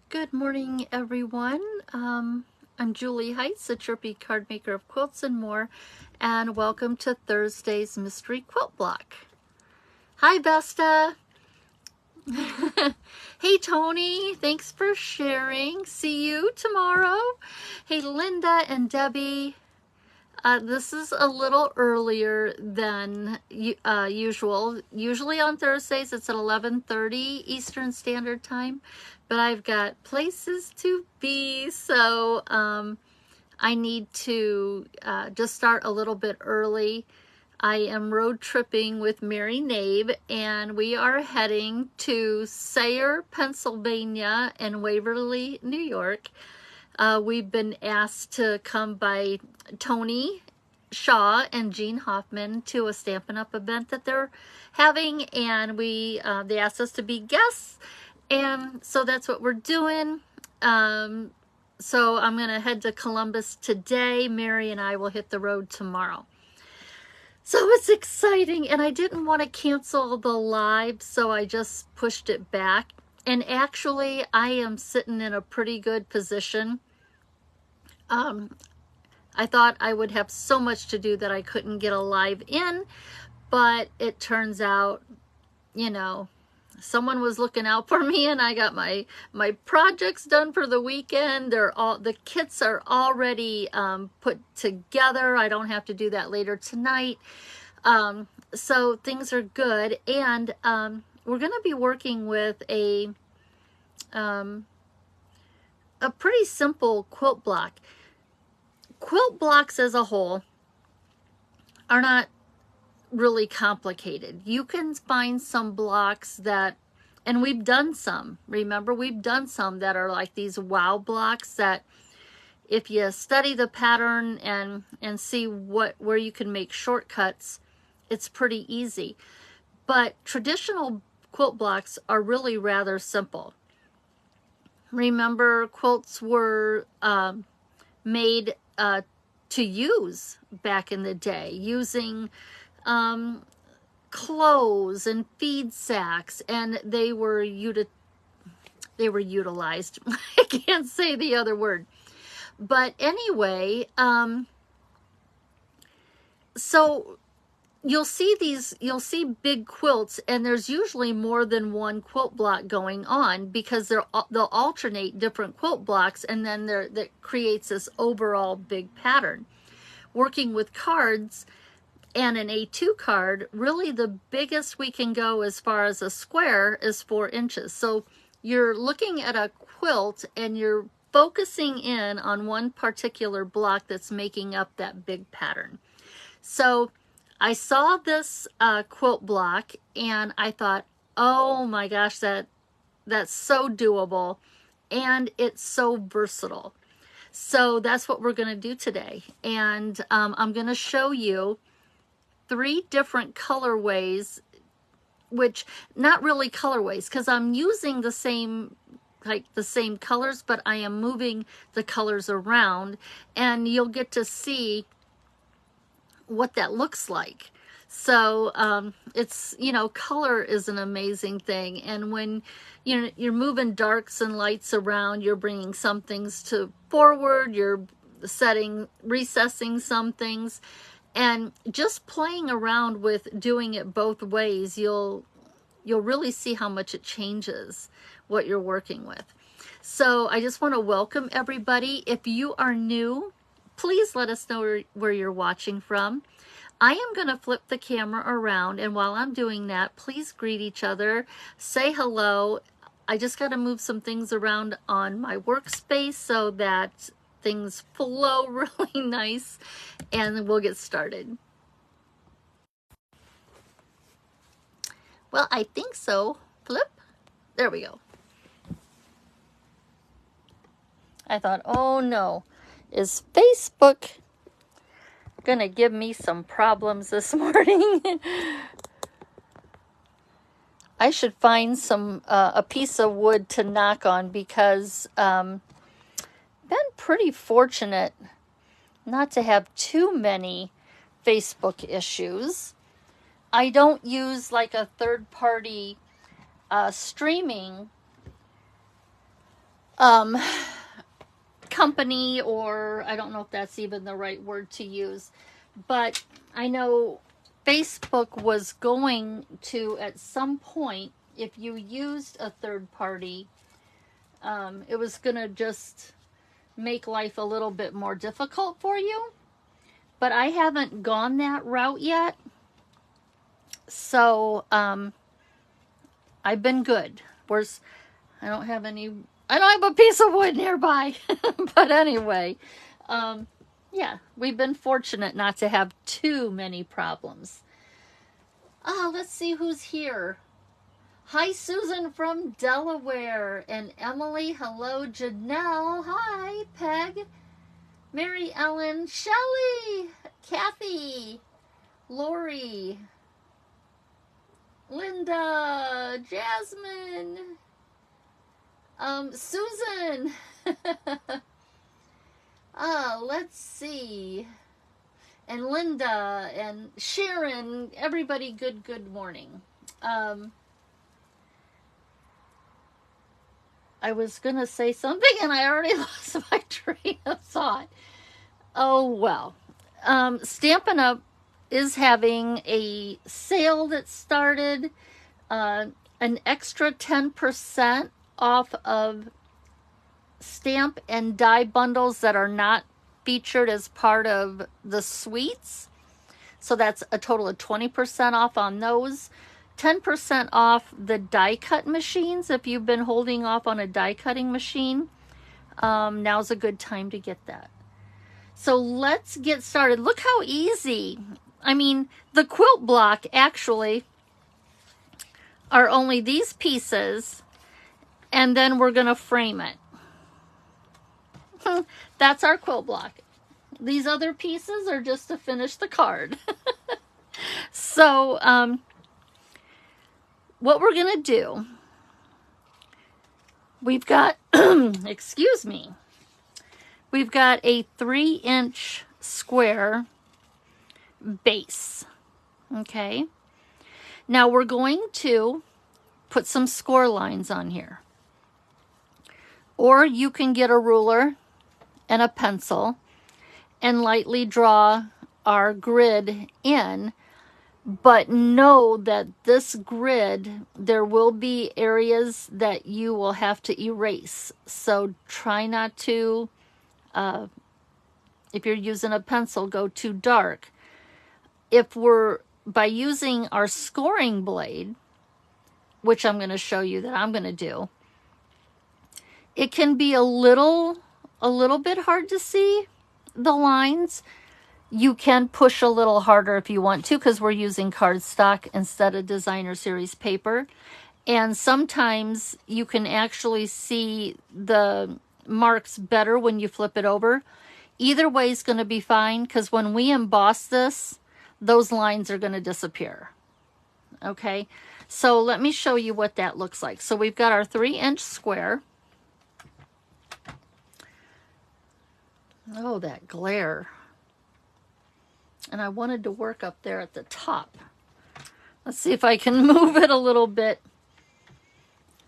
Good morning, everyone. I'm Julie Heights, a chirpy card maker of quilts and more, and welcome to Thursday's Mystery Quilt Block. Hi, Besta. Hey, Tony. Thanks for sharing. See you tomorrow. Hey, Linda and Debbie. This is a little earlier than usual. Usually on Thursdays it's at 11:30 Eastern Standard Time, but I've got places to be, so I need to just start a little bit early. I am road tripping with Mary Nabe, and we are heading to Sayre, Pennsylvania, and Waverly, New York. We've been asked to come by Tony Shaw and Jean Hoffman to a Stampin' Up! Event that they're having, and they asked us to be guests, and so that's what we're doing. So I'm going to head to Columbus today. Mary and I will hit the road tomorrow. So it's exciting, and I didn't want to cancel the live, so I just pushed it back. And actually, I am sitting in a pretty good position. I thought I would have so much to do that I couldn't get a live in, but it turns out, you know, someone was looking out for me, and I got my projects done for the weekend. The kits are already put together. I don't have to do that later tonight. So things are good, and we're going to be working with a pretty simple quilt block. Quilt blocks as a whole are not really complicated. You can find some blocks that, and we've done some, remember, we've done some that are like these wow blocks that if you study the pattern and see where you can make shortcuts, it's pretty easy. But traditional quilt blocks are really rather simple. Remember, quilts were made to use back in the day, using clothes and feed sacks, and they were utilized. I can't say the other word. But anyway, so you'll see big quilts, and there's usually more than one quilt block going on, because they'll alternate different quilt blocks, and then that creates this overall big pattern. Working with cards and an A2 card, really the biggest we can go as far as a square is 4 inches. So you're looking at a quilt and you're focusing in on one particular block that's making up that big pattern. So I saw this quilt block, and I thought, oh my gosh, that's so doable, and it's so versatile. So that's what we're going to do today. And I'm going to show you 3 different colorways, which not really colorways, because I'm using the same colors, but I am moving the colors around, and you'll get to see what that looks like. So it's, color is an amazing thing, and when you're moving darks and lights around, you're bringing some things to forward, you're recessing some things, and just playing around with doing it both ways, you'll really see how much it changes what you're working with. So I just want to welcome everybody. If you are new, please let us know where you're watching from. I am going to flip the camera around, and while I'm doing that, please greet each other, say hello. I just got to move some things around on my workspace so that things flow really nice, and we'll get started. Well, I think so. Flip. There we go. I thought, oh no, is Facebook gonna give me some problems this morning? I should find a piece of wood to knock on, because been pretty fortunate not to have too many Facebook issues. I don't use like a third-party streaming um, company, or I don't know if that's even the right word to use, but I know Facebook was going to, at some point, if you used a third party, it was going to just make life a little bit more difficult for you. But I haven't gone that route yet. So I've been good. I don't have a piece of wood nearby. But anyway, yeah, we've been fortunate not to have too many problems. Let's see who's here. Hi, Susan from Delaware. And Emily, hello. Janelle, hi. Peg, Mary Ellen, Shelley, Kathy, Lori, Linda, Jasmine, Susan. Let's see. And Linda and Sharon, everybody, good morning. I was going to say something and I already lost my train of thought. Oh, well. Stampin' Up! Is having a sale that started, an extra 10% off of stamp and die bundles that are not featured as part of the suites. So that's a total of 20% off on those. 10% off the die cut machines. If you've been holding off on a die cutting machine, now's a good time to get that. So let's get started. Look how easy. I mean, the quilt block actually are only these pieces, and then we're going to frame it. That's our quilt block. These other pieces are just to finish the card. So, what we're going to do, we've got, excuse me, we've got a 3-inch square base. Okay. Now we're going to put some score lines on here. Or you can get a ruler and a pencil and lightly draw our grid in. But know that this grid, there will be areas that you will have to erase. So try not to, if you're using a pencil, go too dark. By using our scoring blade, which I'm going to show you that I'm going to do, it can be a little bit hard to see the lines. You can push a little harder if you want to, because we're using cardstock instead of designer series paper. And sometimes you can actually see the marks better when you flip it over. Either way is going to be fine, because when we emboss this, those lines are going to disappear. Okay, so let me show you what that looks like. So we've got our 3-inch square. Oh, that glare. And I wanted to work up there at the top. Let's see if I can move it a little bit.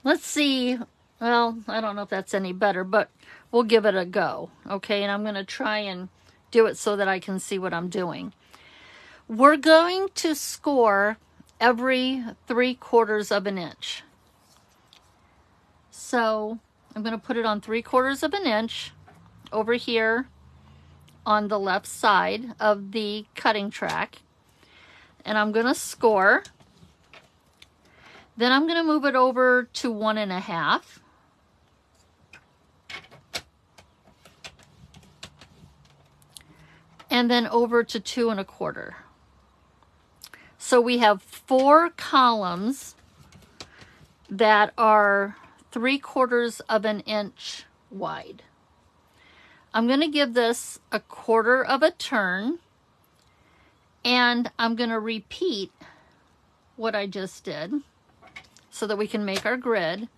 Let's see. Well, I don't know if that's any better, but we'll give it a go. Okay, and I'm going to try and do it so that I can see what I'm doing. We're going to score every 3/4 of an inch. So I'm going to put it on 3/4 of an inch over here on the left side of the cutting track. And I'm going to score. Then I'm going to move it over to 1.5. And then over to 2.25. So we have 4 columns that are 3/4 of an inch wide. I'm going to give this a 1/4 of a turn, and I'm going to repeat what I just did so that we can make our grid.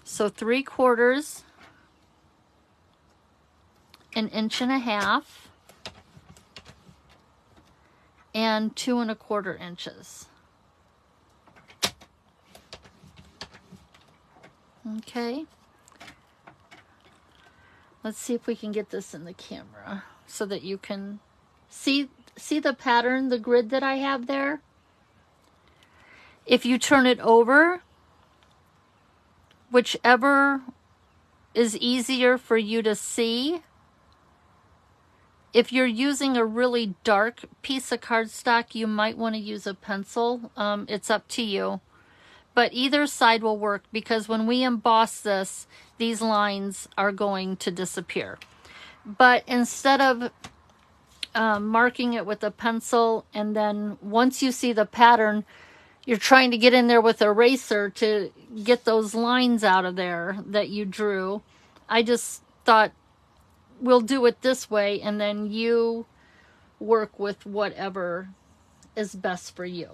So 3/4, 1.5 inches, and 2.25 inches. Okay, Let's see if we can get this in the camera so that you can see the pattern, the grid that I have there. If you turn it over, whichever is easier for you to see. If you're using a really dark piece of cardstock, you might want to use a pencil. It's up to you. But either side will work, because when we emboss this, these lines are going to disappear. But instead of marking it with a pencil, and then once you see the pattern, you're trying to get in there with an eraser to get those lines out of there that you drew, I just thought we'll do it this way, and then you work with whatever is best for you.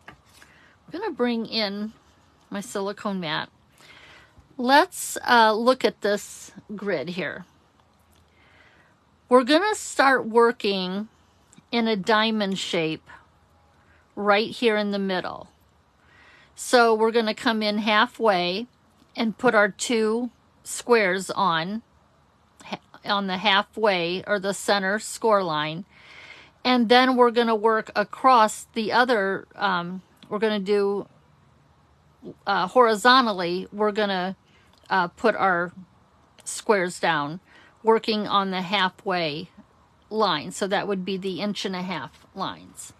I'm going to bring in my silicone mat. Let's look at this grid here. We're going to start working in a diamond shape right here in the middle. So we're going to come in halfway and put our 2 squares on the halfway or the center score line. And then we're going to work across the other, we're going to do horizontally, we're going to put our squares down, working on the halfway line. So that would be the 1.5 inch lines.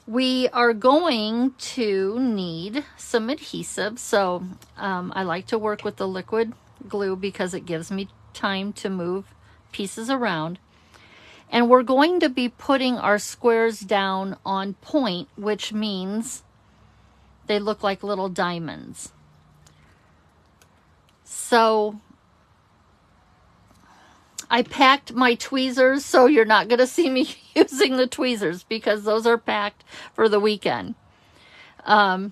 We are going to need some adhesive. So I like to work with the liquid glue because it gives me time to move pieces around. And we're going to be putting our squares down on point, which means they look like little diamonds. So I packed my tweezers, so you're not going to see me using the tweezers because those are packed for the weekend. And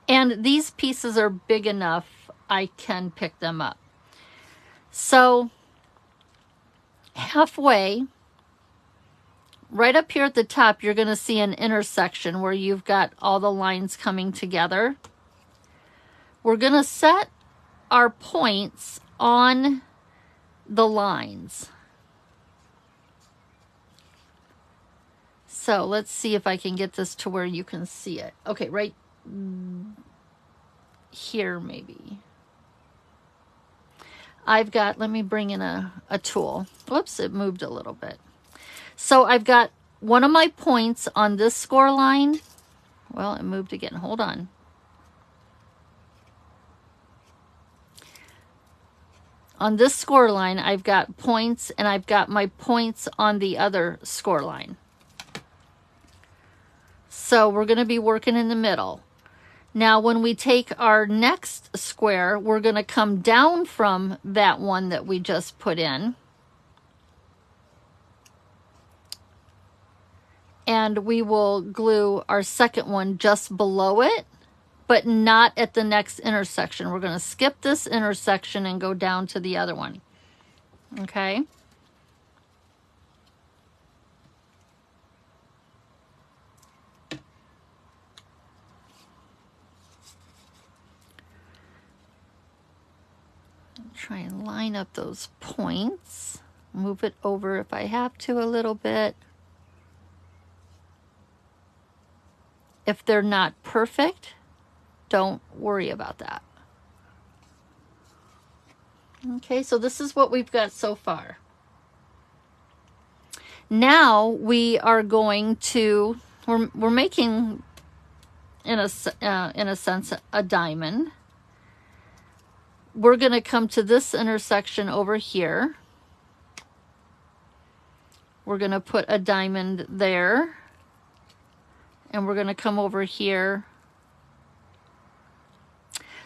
these pieces are big enough I can pick them up. So halfway, right up here at the top, you're going to see an intersection where you've got all the lines coming together. We're going to set our points on the lines. So let's see if I can get this to where you can see it. Okay, right here maybe. I've got, let me bring in a tool. Whoops, it moved a little bit. So I've got one of my points on this score line. Well, it moved again. Hold on. On this score line, I've got points, and I've got my points on the other score line. So we're going to be working in the middle. Now, when we take our next square, we're going to come down from that one that we just put in. And we will glue our second one just below it, but not at the next intersection. We're going to skip this intersection and go down to the other one. Okay? Try and line up those points. Move it over if I have to a little bit. If they're not perfect, don't worry about that. Okay, so this is what we've got so far. Now we are going to, we're making, in a sense, a diamond. We're going to come to this intersection over here. We're going to put a diamond there. And we're going to come over here.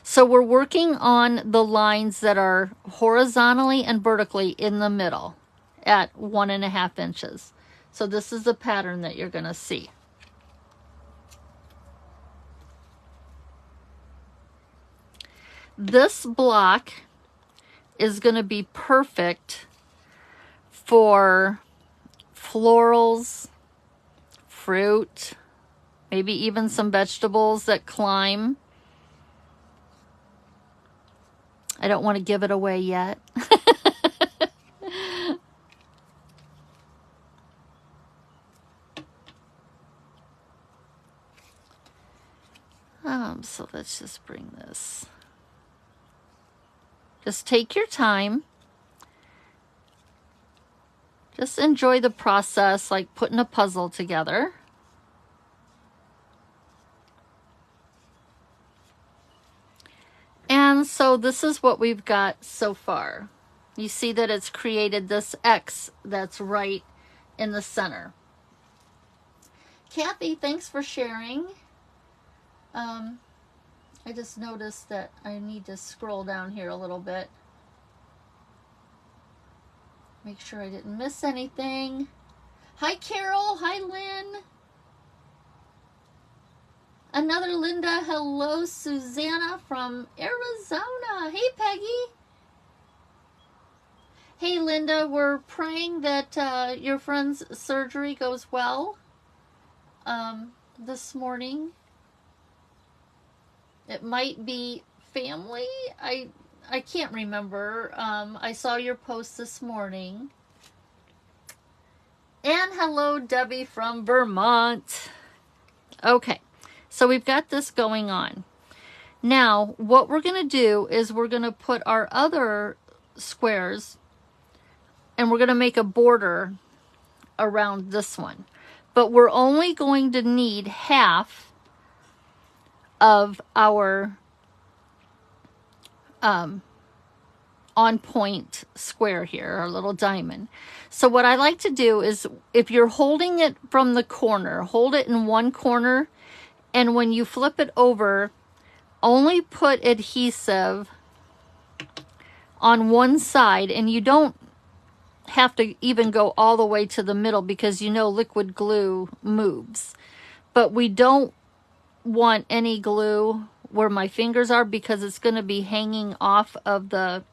So we're working on the lines that are horizontally and vertically in the middle at 1.5 inches. So this is the pattern that you're going to see. This block is going to be perfect for florals, fruit, maybe even some vegetables that climb. I don't want to give it away yet. So let's just bring this. Just take your time. Just enjoy the process, like putting a puzzle together. And so this is what we've got so far. You see that it's created this X that's right in the center. Kathy, thanks for sharing. I just noticed that I need to scroll down here a little bit. Make sure I didn't miss anything. Hi, Carol. Hi, Lynn. Another Linda. Hello, Susanna from Arizona. Hey, Peggy. Hey, Linda. We're praying that your friend's surgery goes well this morning. It might be family. I can't remember. I saw your post this morning. And hello, Debbie from Vermont. Okay, so we've got this going on. Now, what we're going to do is we're going to put our other squares and we're going to make a border around this one. But we're only going to need half of our on point square here, our little diamond. So what I like to do is, if you're holding it from the corner, hold it in one corner, and when you flip it over, only put adhesive on one side, and you don't have to even go all the way to the middle because you know liquid glue moves. But we don't want any glue where my fingers are because it's going to be hanging off of the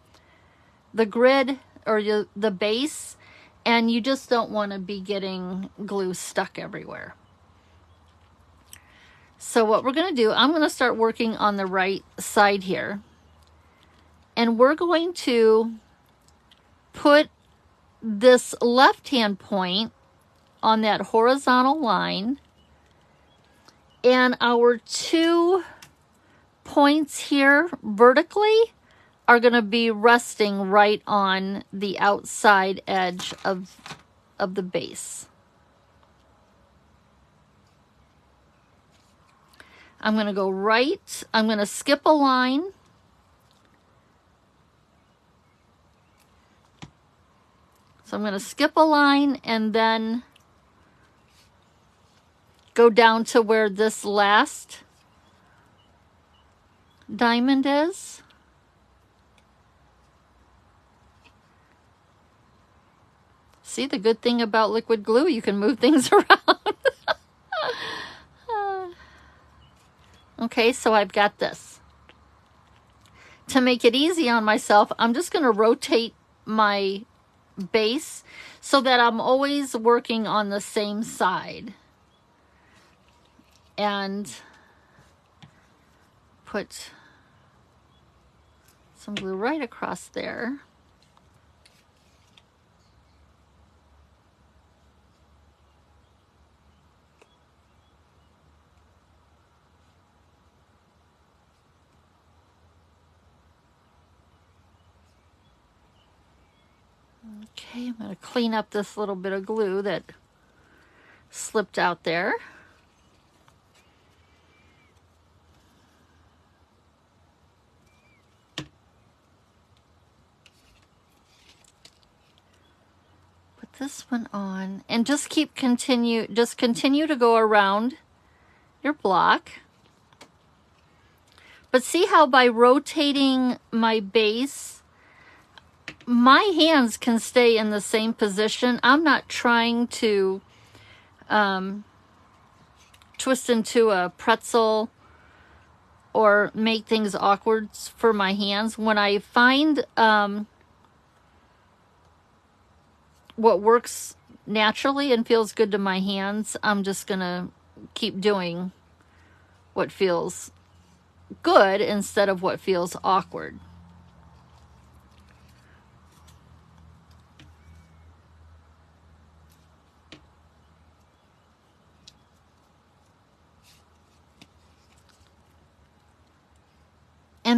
grid or the base, and you just don't want to be getting glue stuck everywhere. So what we're going to do, I'm going to start working on the right side here, and we're going to put this left hand point on that horizontal line, and our 2 points here vertically are going to be resting right on the outside edge of the base. I'm going to go right. I'm going to skip a line. So I'm going to skip a line and then go down to where this last diamond is. See, the good thing about liquid glue, you can move things around. Okay, so I've got this. To make it easy on myself, I'm just going to rotate my base so that I'm always working on the same side. And put some glue right across there. Okay, I'm going to clean up this little bit of glue that slipped out there. Put this one on and just continue to go around your block. But see how by rotating my base, my hands can stay in the same position. I'm not trying to twist into a pretzel or make things awkward for my hands. When I find what works naturally and feels good to my hands, I'm just gonna keep doing what feels good instead of what feels awkward.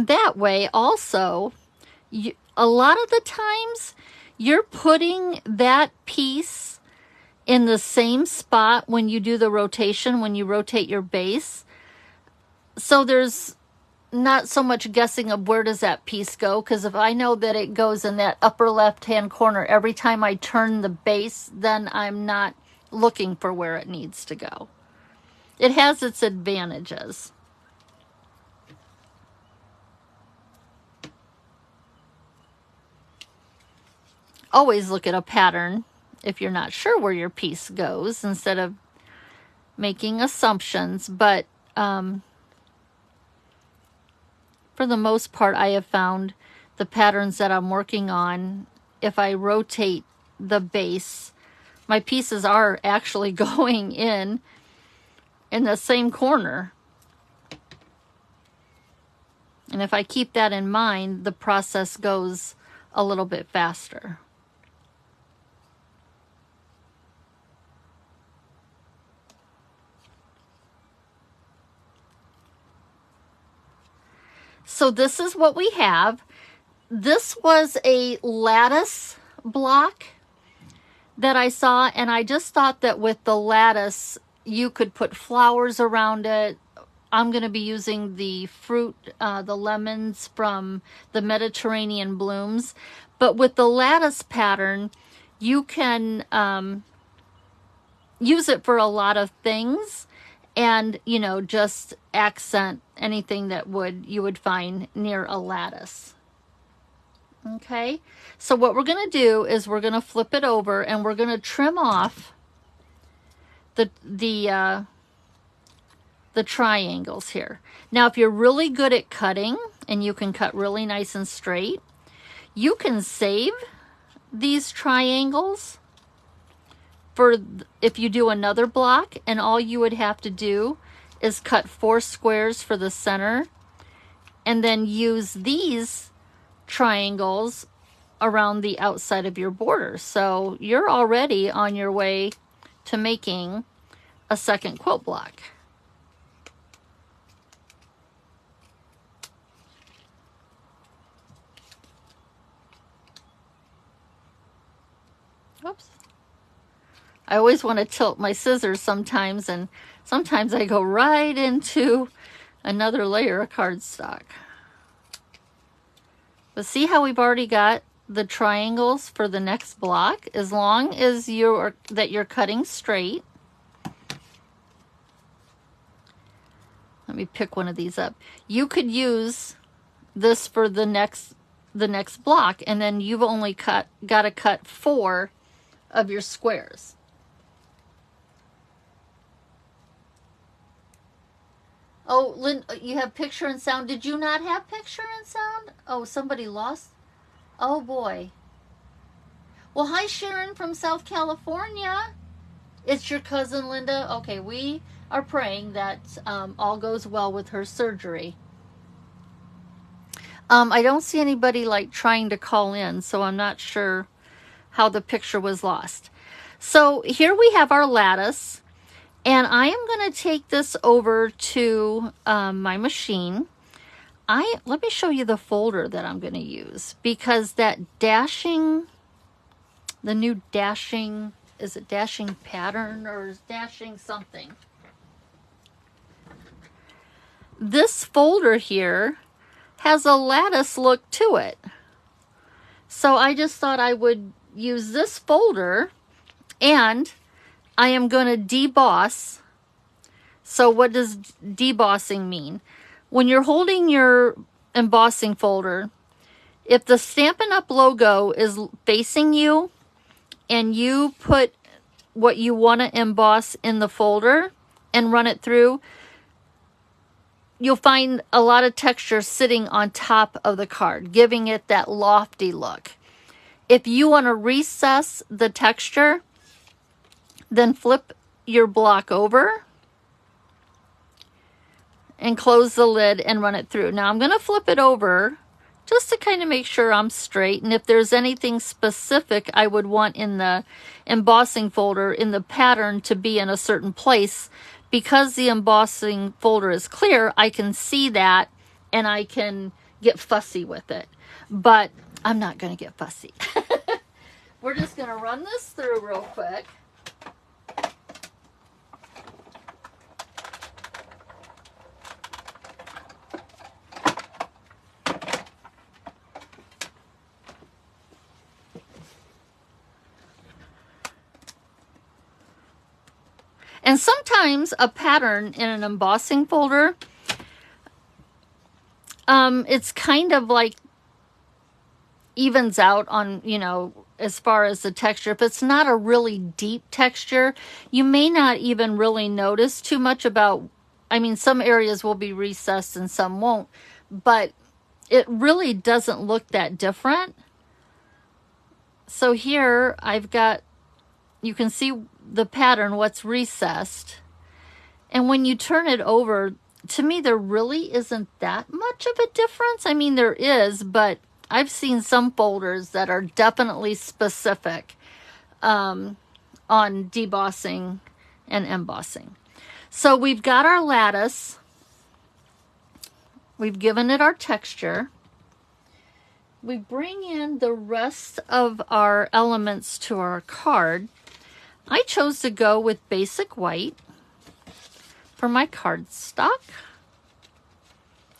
And that way also, a lot of the times you're putting that piece in the same spot when you do the rotation, when you rotate your base. So there's not so much guessing of where does that piece go, because if I know that it goes in that upper left hand corner every time I turn the base, then I'm not looking for where it needs to go. It has its advantages. Always look at a pattern if you're not sure where your piece goes, instead of making assumptions. But for the most part, I have found the patterns that I'm working on, if I rotate the base, my pieces are actually going in the same corner. And if I keep that in mind, the process goes a little bit faster. So this is what we have. This was a lattice block that I saw, and I just thought that with the lattice, you could put flowers around it. I'm going to be using the fruit, the lemons from the Mediterranean blooms. But with the lattice pattern, you can use it for a lot of things. And, you know, just accent anything that you would find near a lattice. Okay, so what we're going to do is we're going to flip it over and we're going to trim off the triangles here. Now, if you're really good at cutting and you can cut really nice and straight, you can save these triangles for if you do another block, and all you would have to do is cut 4 squares for the center and then use these triangles around the outside of your border. So you're already on your way to making a second quilt block. Oops. I always want to tilt my scissors sometimes, and sometimes I go right into another layer of cardstock. But see how we've already got the triangles for the next block, as long as you're cutting straight. Let me pick one of these up. You could use this for the next block, and then you've only got to cut 4 of your squares. Oh, Lynn, you have picture and sound. Did you not have picture and sound? Oh, somebody lost? Oh, boy. Well, hi, Sharon from South California. It's your cousin, Linda. Okay, we are praying that all goes well with her surgery. I don't see anybody like trying to call in, so I'm not sure how the picture was lost. So here we have our lattice. And I am going to take this over to my machine. Let me show you the folder that I'm going to use, because that dashing, the new dashing, is it dashing pattern or is dashing something? This folder here has a lattice look to it. So I just thought I would use this folder, and I am going to deboss. So what does debossing mean? When you're holding your embossing folder, if the Stampin' Up! Logo is facing you and you put what you want to emboss in the folder and run it through, you'll find a lot of texture sitting on top of the card, giving it that lofty look. If you want to recess the texture, then flip your block over and close the lid and run it through. Now I'm going to flip it over just to kind of make sure I'm straight. And if there's anything specific I would want in the embossing folder, in the pattern to be in a certain place, because the embossing folder is clear, I can see that and I can get fussy with it. But I'm not going to get fussy. We're just going to run this through real quick. And sometimes a pattern in an embossing folder, it's kind of like evens out on, you know, as far as the texture. If it's not a really deep texture, you may not even really notice too much about, I mean, some areas will be recessed and some won't, but it really doesn't look that different. So here I've got, you can see the pattern, what's recessed. And when you turn it over, to me, there really isn't that much of a difference. I mean, there is, but I've seen some folders that are definitely specific on debossing and embossing. So we've got our lattice. We've given it our texture. We bring in the rest of our elements to our card. I chose to go with basic white for my cardstock,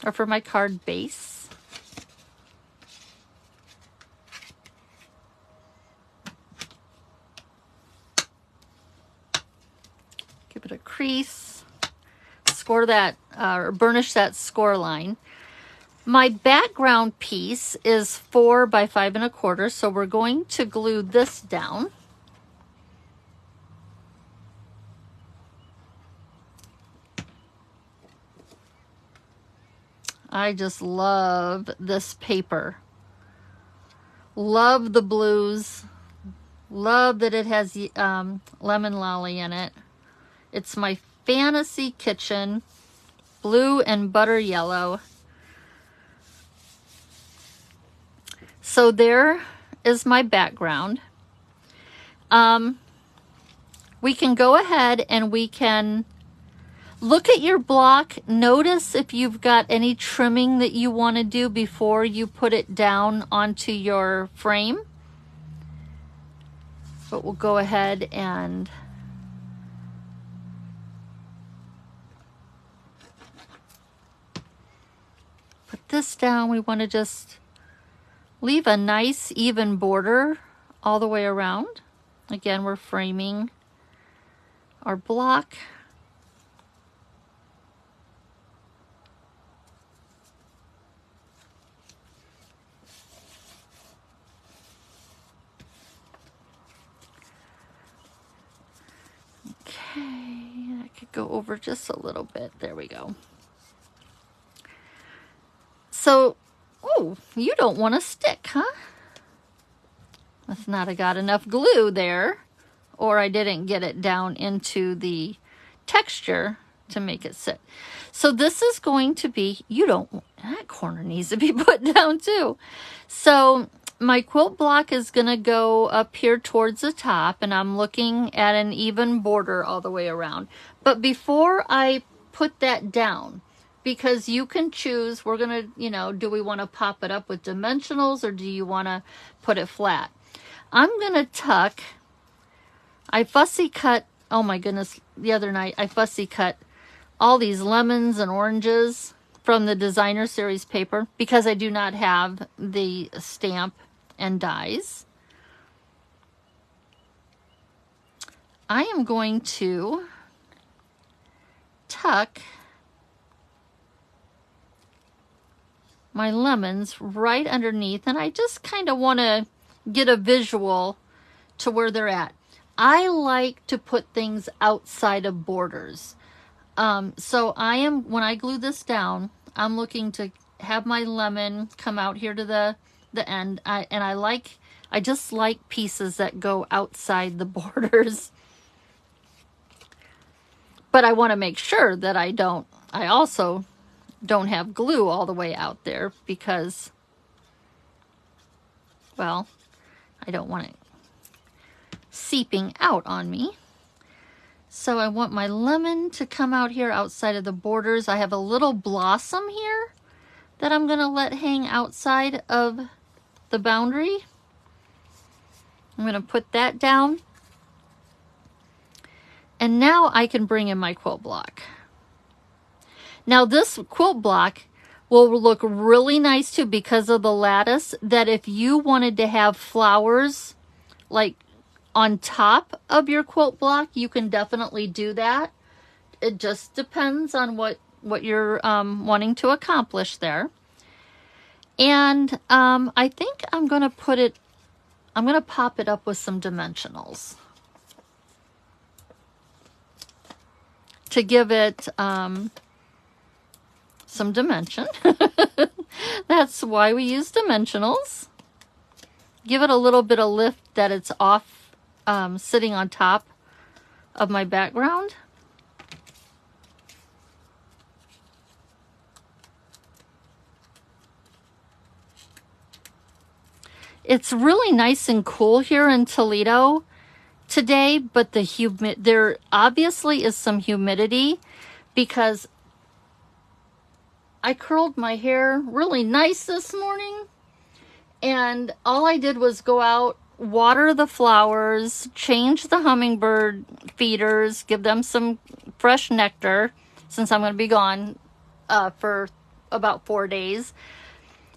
or for my card base. Give it a crease, score that, or burnish that score line. My background piece is 4 by 5 1/4, so we're going to glue this down. I just love this paper. Love the blues. Love that it has lemon lolly in it. It's my Fantasy Kitchen blue and butter yellow. So there is my background. We can go ahead and we can look at your block. Notice if you've got any trimming that you want to do before you put it down onto your frame. But we'll go ahead and put this down. We want to just leave a nice even border all the way around. Again, we're framing our block. Okay, I could go over just a little bit. There we go. So, oh, you don't want to stick, huh? Must not have got enough glue there, or I didn't get it down into the texture to make it sit. So this is going to be, that corner needs to be put down too. So my quilt block is going to go up here towards the top, and I'm looking at an even border all the way around. But before I put that down, because you can choose, we're going to, do we want to pop it up with dimensionals, or do you want to put it flat? I'm going to tuck, I fussy cut, oh my goodness, the other night I fussy cut all these lemons and oranges from the designer series paper because I do not have the stamp and dies. I am going to tuck my lemons right underneath, and I just kind of want to get a visual to where they're at. I like to put things outside of borders. So when I glue this down, I'm looking to have my lemon come out here to the end. I just like pieces that go outside the borders. But I want to make sure that I also don't have glue all the way out there because, well, I don't want it seeping out on me. So I want my lemon to come out here outside of the borders. I have a little blossom here that I'm going to let hang outside of the boundary. I'm going to put that down. And now I can bring in my quilt block. Now this quilt block will look really nice too because of the lattice, that if you wanted to have flowers like on top of your quilt block, you can definitely do that. It just depends on what you're wanting to accomplish there. And I think I'm going to pop it up with some dimensionals to give it some dimension. That's why we use dimensionals. Give it a little bit of lift that it's off sitting on top of my background. It's really nice and cool here in Toledo today, but there obviously is some humidity because I curled my hair really nice this morning, and all I did was go out, water the flowers, change the hummingbird feeders, give them some fresh nectar since I'm going to be gone for about 4 days.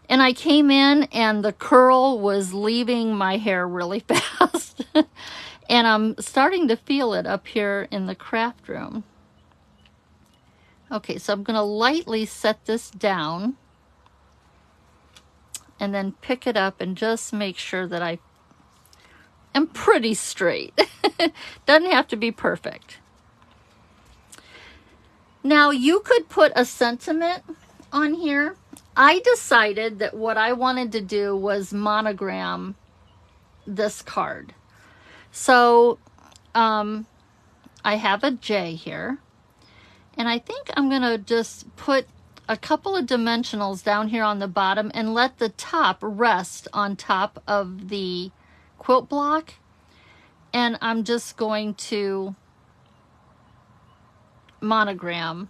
And I came in and the curl was leaving my hair really fast. And I'm starting to feel it up here in the craft room. Okay, so I'm going to lightly set this down and then pick it up and just make sure that I am pretty straight. Doesn't have to be perfect. Now you could put a sentiment on here. I decided that what I wanted to do was monogram this card. So I have a J here, and I think I'm going to just put a couple of dimensionals down here on the bottom and let the top rest on top of the quilt block. And I'm just going to monogram.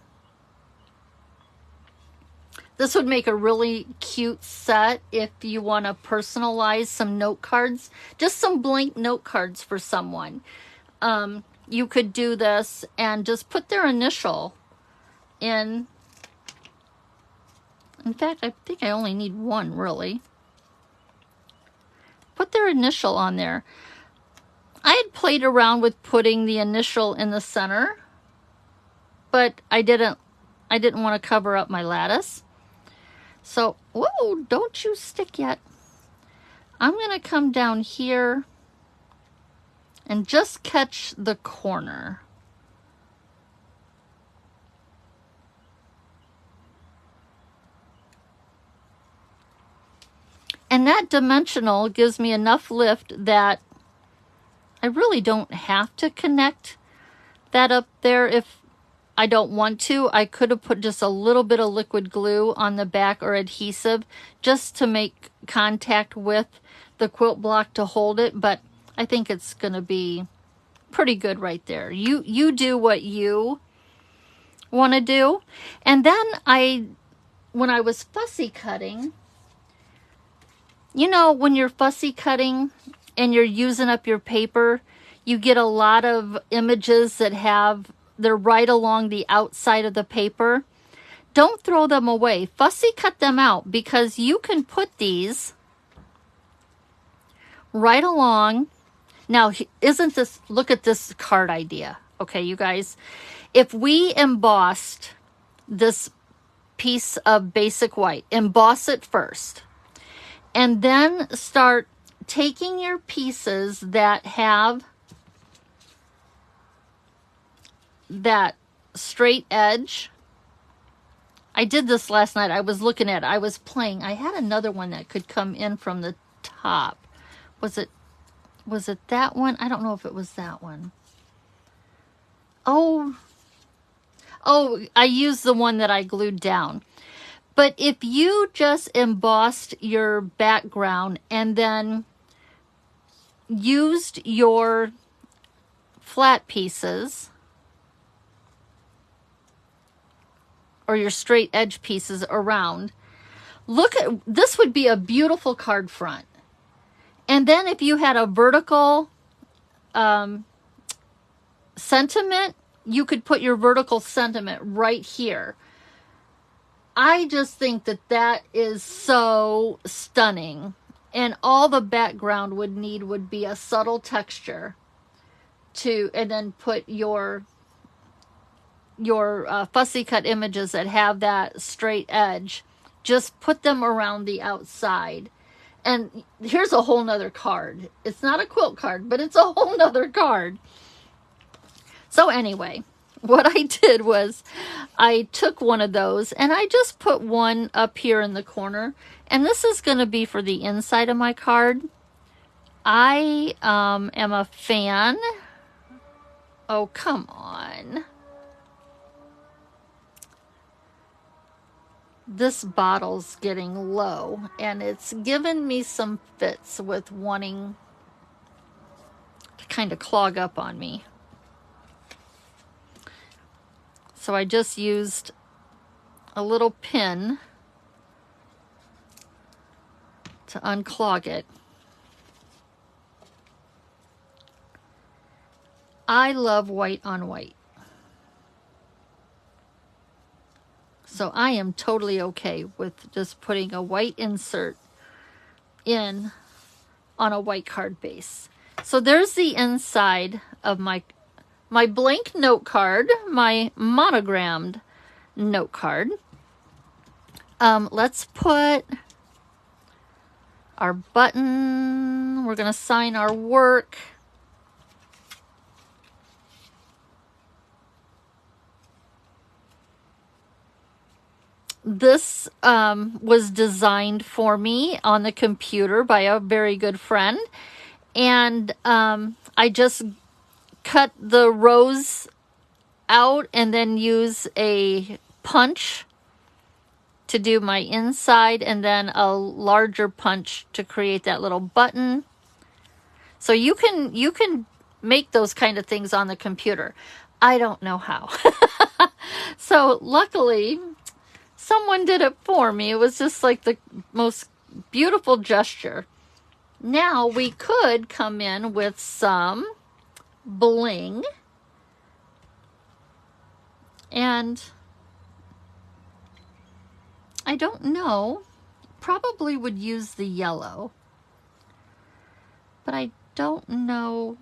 This would make a really cute set if you want to personalize some note cards, just some blank note cards for someone. You could do this and just put their initial in. In fact, I think I only need one, really. Put their initial on there. I had played around with putting the initial in the center, but I didn't want to cover up my lattice. So, whoa, don't you stick yet. I'm going to come down here and just catch the corner. And that dimensional gives me enough lift that I really don't have to connect that up there if I don't want to. I could have put just a little bit of liquid glue on the back or adhesive just to make contact with the quilt block to hold it, but I think it's going to be pretty good right there. You do what you want to do. And then when I was fussy cutting, you know, when you're fussy cutting and you're using up your paper, you get a lot of images that they're right along the outside of the paper. Don't throw them away. Fussy cut them out, because you can put these right along. Now, look at this card idea. Okay, you guys, if we embossed this piece of basic white, emboss it first, and then start taking your pieces that have that straight edge. I did this last night. I was looking at it. I was playing. I had another one that could come in from the top. Was it that one? I don't know if it was that one. Oh, I used the one that I glued down. But if you just embossed your background and then used your flat pieces or your straight edge pieces around, Look at, this would be a beautiful card front. And then if you had a vertical sentiment, you could put your vertical sentiment right here. I just think that that is so stunning. And all the background would need would be a subtle texture to, and then put your fussy cut images that have that straight edge. Just put them around the outside. And here's a whole nother card. It's not a quilt card, but it's a whole nother card. So anyway, what I did was I took one of those and I just put one up here in the corner. And this is going to be for the inside of my card. I am a fan. Oh, come on. This bottle's getting low, and it's given me some fits with wanting to kind of clog up on me. So I just used a little pin to unclog it. I love white on white. So I am totally okay with just putting a white insert in on a white card base. So there's the inside of my blank note card, my monogrammed note card. Let's put our button. We're going to sign our work. This was designed for me on the computer by a very good friend. And I just cut the rows out and then use a punch to do my inside, and then a larger punch to create that little button. So you can make those kind of things on the computer. I don't know how. So luckily, someone did it for me. It was just like the most beautiful gesture. Now we could come in with some bling. And I don't know, probably would use the yellow, but I don't know.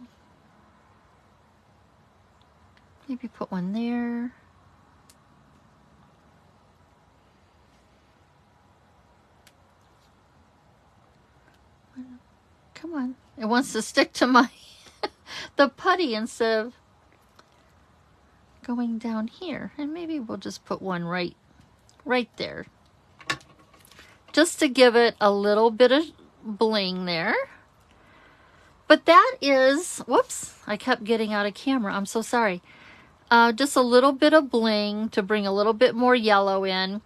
Maybe put one there. Come on. It wants to stick to my the putty instead of going down here. And maybe we'll just put one right there. Just to give it a little bit of bling there. But that is, whoops, I kept getting out of camera. I'm so sorry. Just a little bit of bling to bring a little bit more yellow in.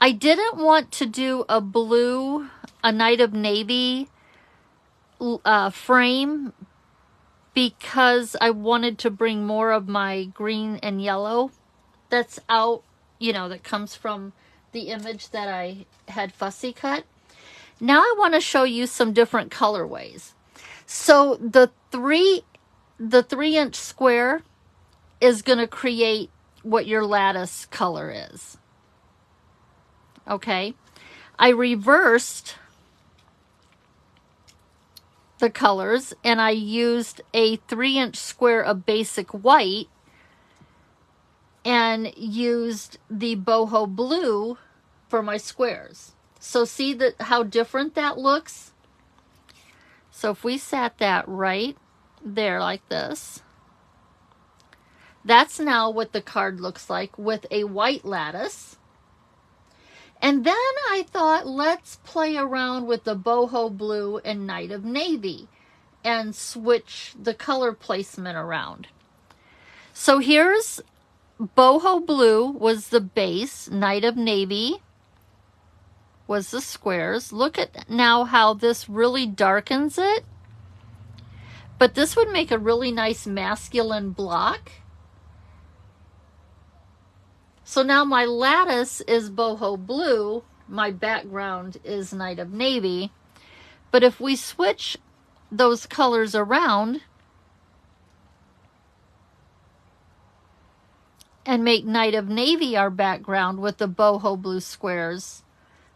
I didn't want to do a blue, a Night of Navy frame, because I wanted to bring more of my green and yellow that's out, you know, that comes from the image that I had fussy cut. Now I want to show you some different colorways. So the 3-inch square is going to create what your lattice color is. Okay. I reversed the colors and I used a 3-inch square of basic white and used the Boho Blue for my squares. So see that how different that looks? So if we sat that right there like this, that's now what the card looks like with a white lattice. And then I thought, let's play around with the Boho Blue and Night of Navy and switch the color placement around. So here's Boho Blue was the base, Night of Navy was the squares. Look at now how this really darkens it. But this would make a really nice masculine block. So now my lattice is Boho Blue my background is Night of Navy. But if we switch those colors around and make Night of Navy our background with the Boho Blue squares,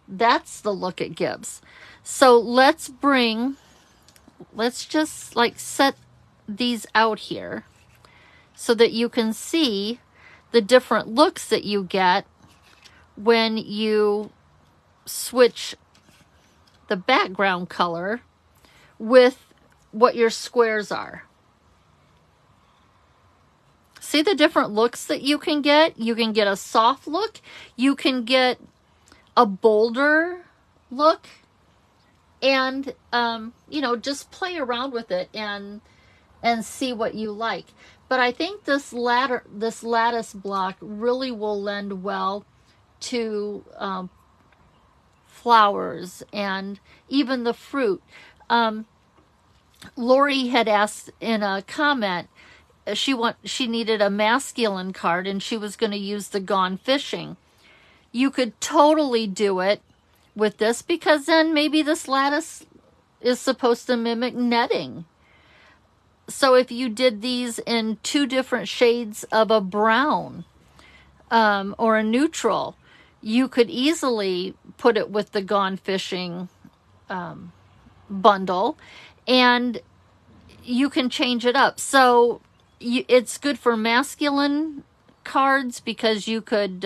that's the look it gives. So let's just like set these out here so that you can see the different looks that you get when you switch the background color with what your squares are. See the different looks that you can get? You can get a soft look. You can get a bolder look. And, you know, just play around with it and see what you like. But I think this lattice block really will lend well to flowers and even the fruit. Lori had asked in a comment, she needed a masculine card and she was going to use the Gone Fishing. You could totally do it with this because then maybe this lattice is supposed to mimic netting. So if you did these in 2 different shades of a brown or a neutral, you could easily put it with the Gone Fishing bundle, and you can change it up. So it's good for masculine cards because you could,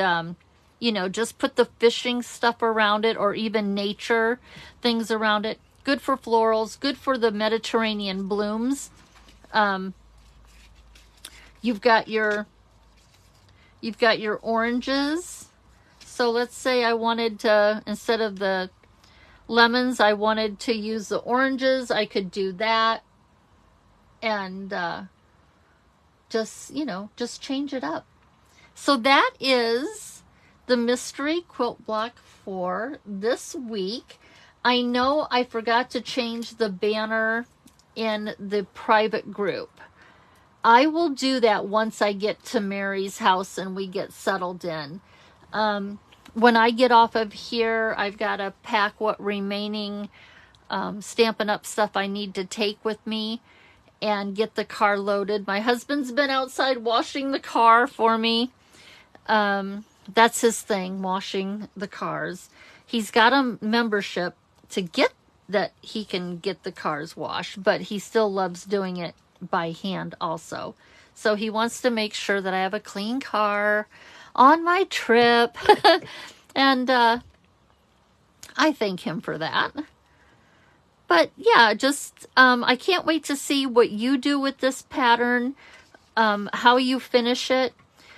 you know, just put the fishing stuff around it or even nature things around it. Good for florals, good for the Mediterranean blooms. You've got your oranges. So let's say I wanted to, instead of the lemons, I wanted to use the oranges. I could do that and just, you know, just change it up. So that is the mystery quilt block for this week. I know I forgot to change the banner in the private group. I will do that once I get to Mary's house and we get settled in. When I get off of here, I've got to pack what remaining Stampin' Up! Stuff I need to take with me and get the car loaded. My husband's been outside washing the car for me. That's his thing, washing the cars. He's got a membership to get that he can get the cars washed, but he still loves doing it by hand also. So he wants to make sure that I have a clean car on my trip. And I thank him for that. But yeah, just I can't wait to see what you do with this pattern, how you finish it.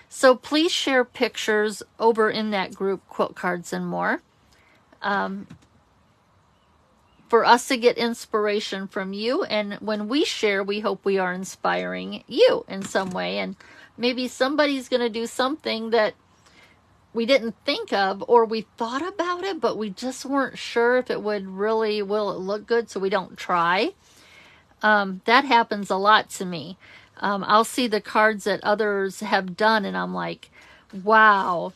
So please share pictures over in that group, Quilt Cards and More, for us to get inspiration from you. And when we share, we hope we are inspiring you in some way. And maybe somebody's going to do something that we didn't think of, or we thought about it, but we just weren't sure if it would really, will it look good, so we don't try. That happens a lot to me. I'll see the cards that others have done and I'm like, wow,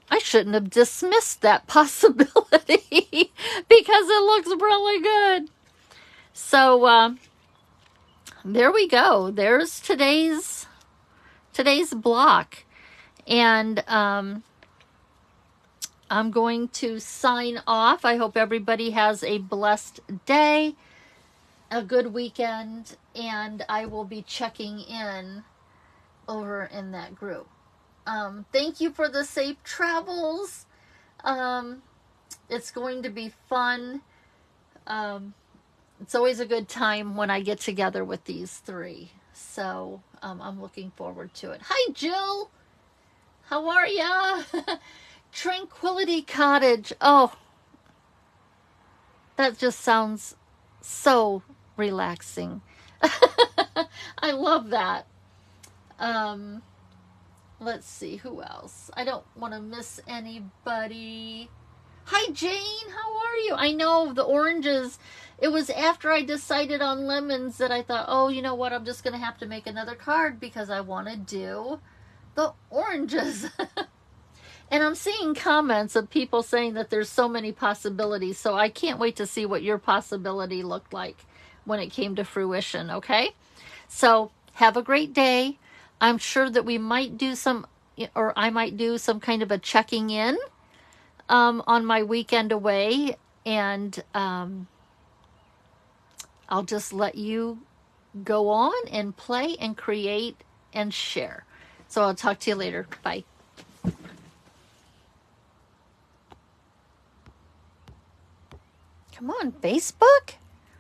I shouldn't have dismissed that possibility because it looks really good. So there we go. There's today's block. And I'm going to sign off. I hope everybody has a blessed day, a good weekend, and I will be checking in over in that group. Thank you for the safe travels. It's going to be fun. It's always a good time when I get together with these 3. So I'm looking forward to it. Hi, Jill. How are ya? Tranquility Cottage. Oh, that just sounds so relaxing. I love that. Let's see, who else? I don't want to miss anybody. Hi, Jane. How are you? I know the oranges. It was after I decided on lemons that I thought, oh, you know what? I'm just going to have to make another card because I want to do the oranges. And I'm seeing comments of people saying that there's so many possibilities. So I can't wait to see what your possibility looked like when it came to fruition, okay? So have a great day. I'm sure that we might do some, or I might do some kind of a checking in on my weekend away. And I'll just let you go on and play and create and share. So I'll talk to you later. Bye. Come on, Facebook.